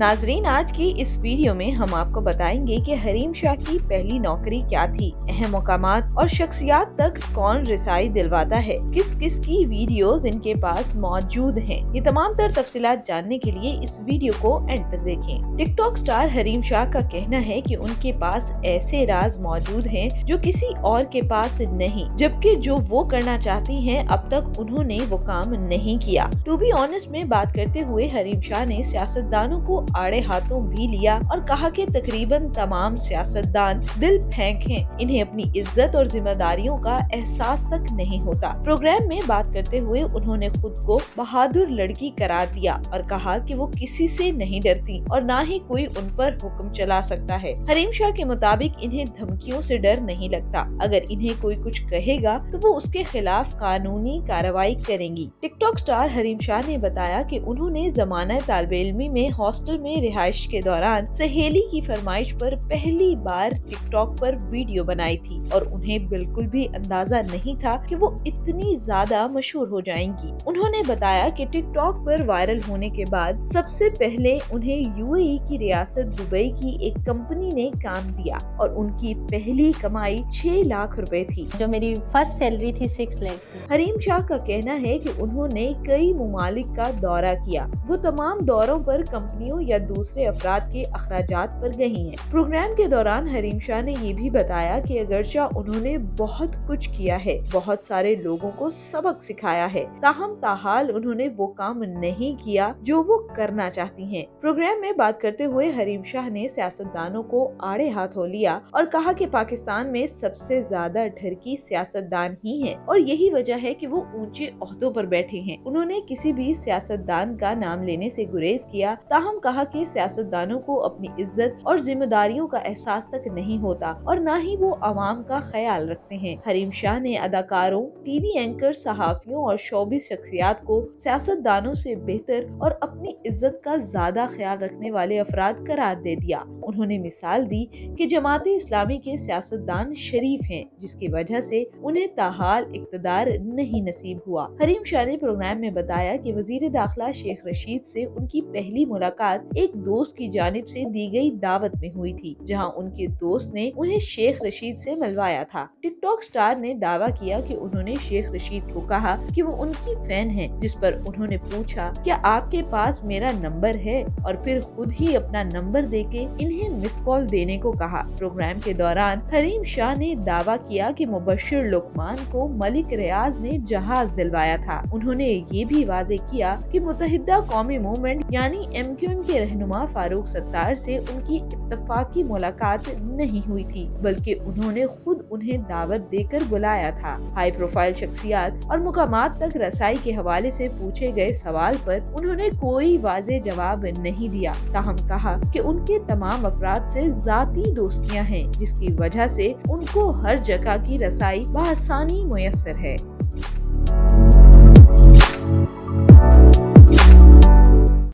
नाजरीन, आज की इस वीडियो में हम आपको बताएंगे कि हरीम शाह की पहली नौकरी क्या थी, अहम मकामात और शख्सियात तक कौन रिसाई दिलवाता है, किस किस की वीडियोस इनके पास मौजूद हैं। ये तमाम तर तफसीलात जानने के लिए इस वीडियो को एंड तक देखें। टिकटॉक स्टार हरीम शाह का कहना है कि उनके पास ऐसे राज मौजूद हैं जो किसी और के पास नहीं, जबकि जो वो करना चाहती हैं अब तक उन्होंने वो काम नहीं किया। टू बी ऑनेस्ट में बात करते हुए हरीम शाह ने सियासतदानों को आड़े हाथों भी लिया और कहा कि तकरीबन तमाम सियासतदान दिल फेंक हैं, इन्हें अपनी इज्जत और जिम्मेदारियों का एहसास तक नहीं होता। प्रोग्राम में बात करते हुए उन्होंने खुद को बहादुर लड़की करार दिया और कहा कि वो किसी से नहीं डरती और ना ही कोई उन पर हुक्म चला सकता है। हरीम शाह के मुताबिक इन्हें धमकियों से डर नहीं लगता, अगर इन्हें कोई कुछ कहेगा तो वो उसके खिलाफ कानूनी कार्रवाई करेंगी। टिकटॉक स्टार हरीम शाह ने बताया कि उन्होंने जमानत तालिबे इल्मी में हॉस्टल में रिहाइश के दौरान सहेली की फरमाइश पर पहली बार टिकटॉक पर वीडियो बनाई थी और उन्हें बिल्कुल भी अंदाजा नहीं था कि वो इतनी ज्यादा मशहूर हो जाएंगी। उन्होंने बताया कि टिकटॉक पर वायरल होने के बाद सबसे पहले उन्हें यूएई की रियासत दुबई की एक कंपनी ने काम दिया और उनकी पहली कमाई 6 लाख रुपए थी। जो मेरी फर्स्ट सैलरी थी 6 लाख थी। हरीम शाह का कहना है कि उन्होंने कई ममालिक का दौरा किया। वो तमाम दौरों पर कंपनियों या दूसरे अफराद के अखराजात पर गई हैं। प्रोग्राम के दौरान हरीम शाह ने ये भी बताया कि अगरचा उन्होंने बहुत कुछ किया है, बहुत सारे लोगों को सबक सिखाया है, ताहम ताहाल उन्होंने वो काम नहीं किया जो वो करना चाहती हैं। प्रोग्राम में बात करते हुए हरीम शाह ने सियासतदानों को आड़े हाथों लिया और कहा कि पाकिस्तान में सबसे ज्यादा ढरकी सियासतदान ही हैं और यही वजह है कि वो ऊंचे ओहदों पर बैठे हैं। उन्होंने किसी भी सियासतदान का नाम लेने से गुरेज किया, ताहम कहा कि सियासतदानों को अपनी इज्जत और जिम्मेदारियों का एहसास तक नहीं होता और न ही वो अवाम का ख्याल रखते हैं। हरीम शाह ने अदाकारों, टीवी एंकर, सहाफियों और शोबिस शख्सियात को सियासतदानों से बेहतर और अपनी इज्जत का ज्यादा ख्याल रखने वाले अफराद करार दे दिया। उन्होंने मिसाल दी कि जमाते इस्लामी के सियासतदान शरीफ हैं, जिसकी वजह से उन्हें ताहाल इक़्तिदार नहीं नसीब हुआ। हरीम शाह ने प्रोग्राम में बताया कि वजीर दाखिला शेख रशीद से उनकी पहली मुलाकात एक दोस्त की जानिब से दी गई दावत में हुई थी, जहां उनके दोस्त ने उन्हें शेख रशीद से मिलवाया था। टिकटॉक स्टार ने दावा किया कि उन्होंने शेख रशीद को कहा कि वो उनकी फैन हैं, जिस पर उन्होंने पूछा क्या आपके पास मेरा नंबर है, और फिर खुद ही अपना नंबर देके इन्हें मिस कॉल देने को कहा। प्रोग्राम के दौरान हरीम शाह ने दावा किया कि मुबश्शिर लुकमान को मलिक रियाज ने जहाज दिलवाया था। उन्होंने ये भी वाजे किया कि मुत्तहिदा कौमी मूवमेंट यानी MQM के रहनुमा फारूक सत्तार से उनकी इत्तफाकी मुलाकात नहीं हुई थी, बल्कि उन्होंने खुद उन्हें दावत देकर बुलाया था। हाई प्रोफाइल शख्सियात और मुकामात तक रसाई के हवाले से पूछे गए सवाल पर उन्होंने कोई वाजे जवाब नहीं दिया, ताहम कहा कि उनके तमाम अफराद से जाती दोस्तियां हैं, जिसकी वजह से उनको हर जगह की रसाई बआसानी मुयस्सर है।